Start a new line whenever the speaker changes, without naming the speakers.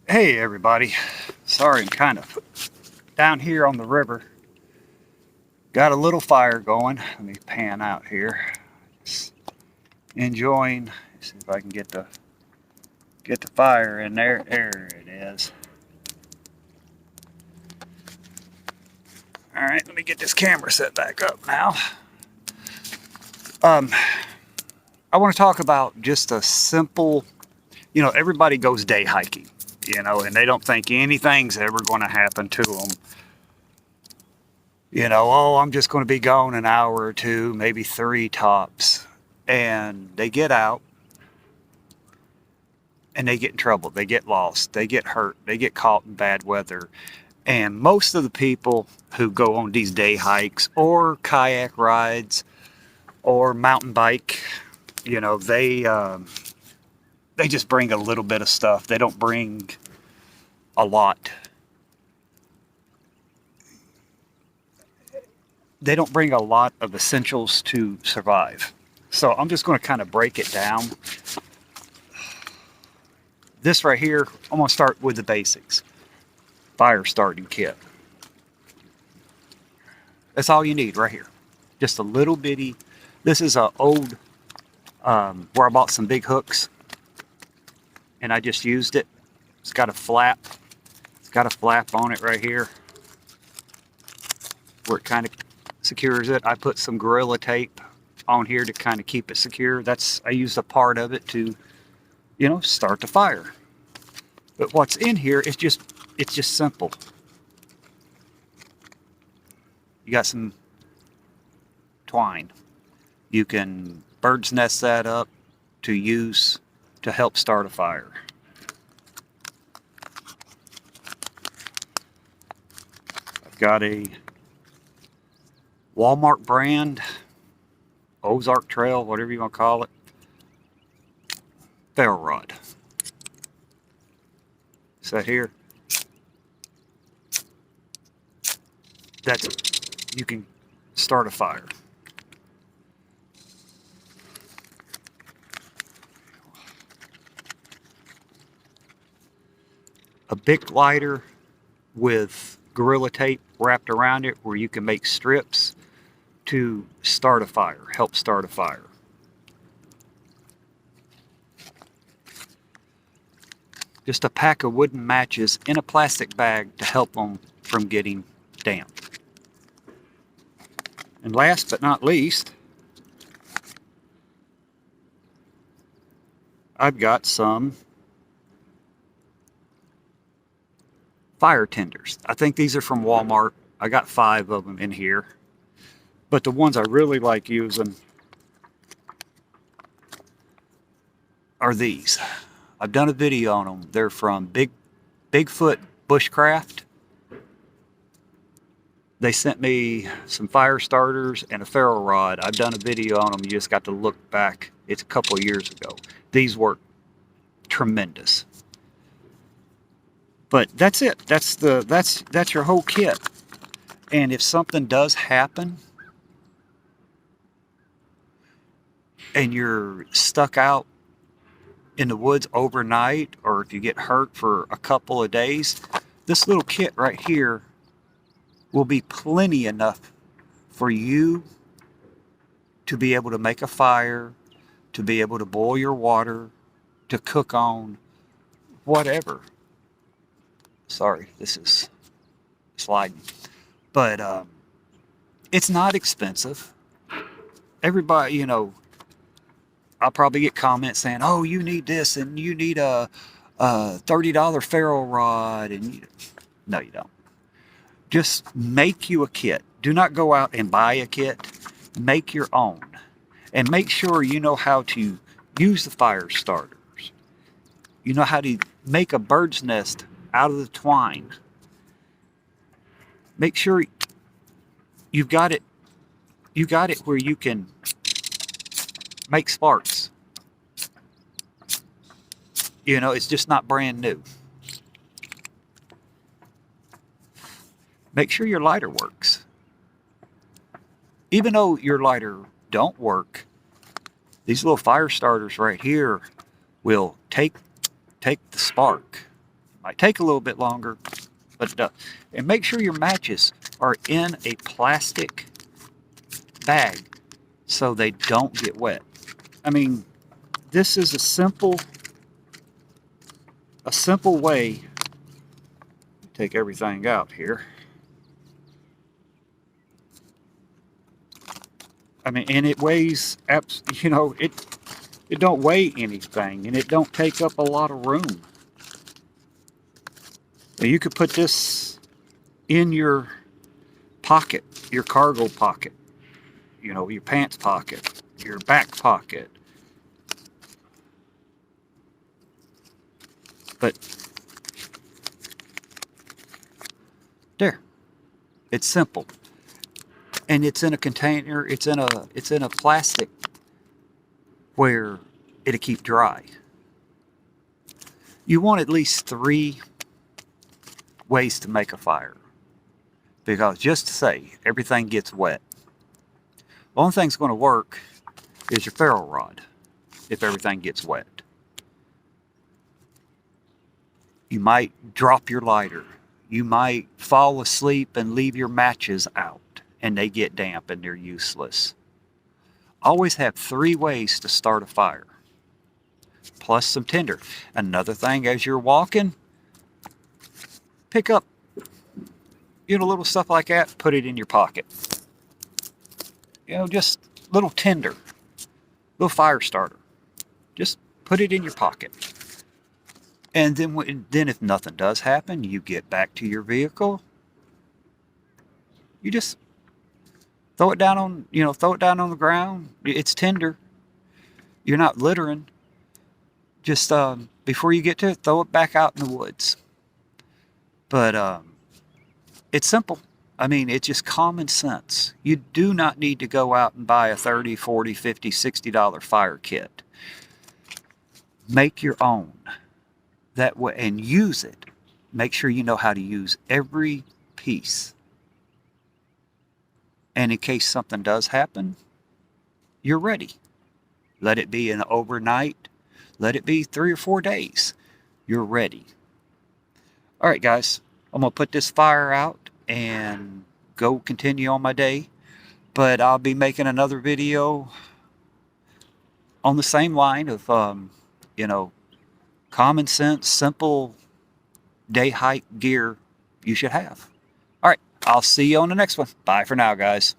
Hey everybody, sorry I'm kind of down here on the river. Got a little fire going. Let me pan out here. Just enjoying. See if I can get the fire in there. There it is. All right, let me get this camera set back up now. Um, I want to talk about just a simple. Everybody goes day hiking. And they don't think anything's ever going to happen to them. Oh, I'm just going to be gone an hour or two, maybe three tops. And they get out and they get in trouble. They get lost. They get hurt. They get caught in bad weather. And most of the people who go on these day hikes or kayak rides or mountain bike, you know, they just bring a little bit of stuff. They don't bring a lot. They don't bring a lot of essentials to survive. So I'm just going to kind of break it down. This right here, I'm going to start with the basics. Fire starting kit. That's all you need right here. Just a little bitty. This is a old, where I bought some big hooks. And I just used it. It's got a flap. It's got a flap on it right here, where it kind of secures it. I put some Gorilla Tape on here to kind of keep it secure. I used a part of it to, start the fire. But what's in here is it's just simple. You got some twine. You can bird's nest that up to use to help start a fire. I've got a Walmart brand, Ozark Trail, whatever you want to call it, ferro rod. Set here. You can start a fire. A Bic lighter with Gorilla Tape wrapped around it where you can make strips to start a fire, help start a fire. Just a pack of wooden matches in a plastic bag to help them from getting damp. And last but not least, I've got some fire tenders. I think these are from Walmart. I got 5 of them in here. But the ones I really like using are these. I've done a video on them. They're from Bigfoot Bushcraft. They sent me some fire starters and a ferro rod. I've done a video on them. You just got to look back. It's a couple of years ago. These work tremendous. But that's it. That's your whole kit. And if something does happen and you're stuck out in the woods overnight, or if you get hurt for a couple of days, this little kit right here will be plenty enough for you to be able to make a fire, to be able to boil your water, to cook on, whatever. Sorry, this is sliding. But it's not expensive. Everybody, I'll probably get comments saying, oh, you need this and you need a $30 ferro rod. No, you don't. Just make you a kit. Do not go out and buy a kit. Make your own. And make sure you know how to use the fire starters. You know how to make a bird's nest out of the twine. Make sure you've got it where you can make sparks. It's just not brand new. Make sure your lighter works. Even though your lighter don't work, these little fire starters right here will take the spark. Might take a little bit longer, but it does. And make sure your matches are in a plastic bag so they don't get wet. I mean, this is a simple way. Take everything out here. I mean, and it weighs, you know, it don't weigh anything, and it don't take up a lot of room. Now you could put this in your pocket, your cargo pocket, you know, your pants pocket, your back pocket. But there, it's simple, and it's in a container. It's in a plastic where it'll keep dry. You want at least 3 ways to make a fire, because just to say everything gets wet. The only thing that's going to work is your ferro rod if everything gets wet. You might drop your lighter. You might fall asleep and leave your matches out and they get damp and they're useless. Always have 3 ways to start a fire, plus some tinder. Another thing, as you're walking, pick up, you know, little stuff like that, put it in your pocket. You know, just little tinder, little fire starter. Just put it in your pocket. And then if nothing does happen, you get back to your vehicle. You just throw it down on, throw it down on the ground. It's tinder. You're not littering. Just before you get to it, throw it back out in the woods. But it's simple. I mean, it's just common sense. You do not need to go out and buy a $30, $40, $50, $60 fire kit. Make your own. That way, and use it. Make sure you know how to use every piece. And in case something does happen, you're ready. Let it be an overnight. Let it be 3 or 4 days. You're ready. All right, guys. I'm going to put this fire out and go continue on my day. But I'll be making another video on the same line of, common sense, simple day hike gear you should have. All right, I'll see you on the next one. Bye for now, guys.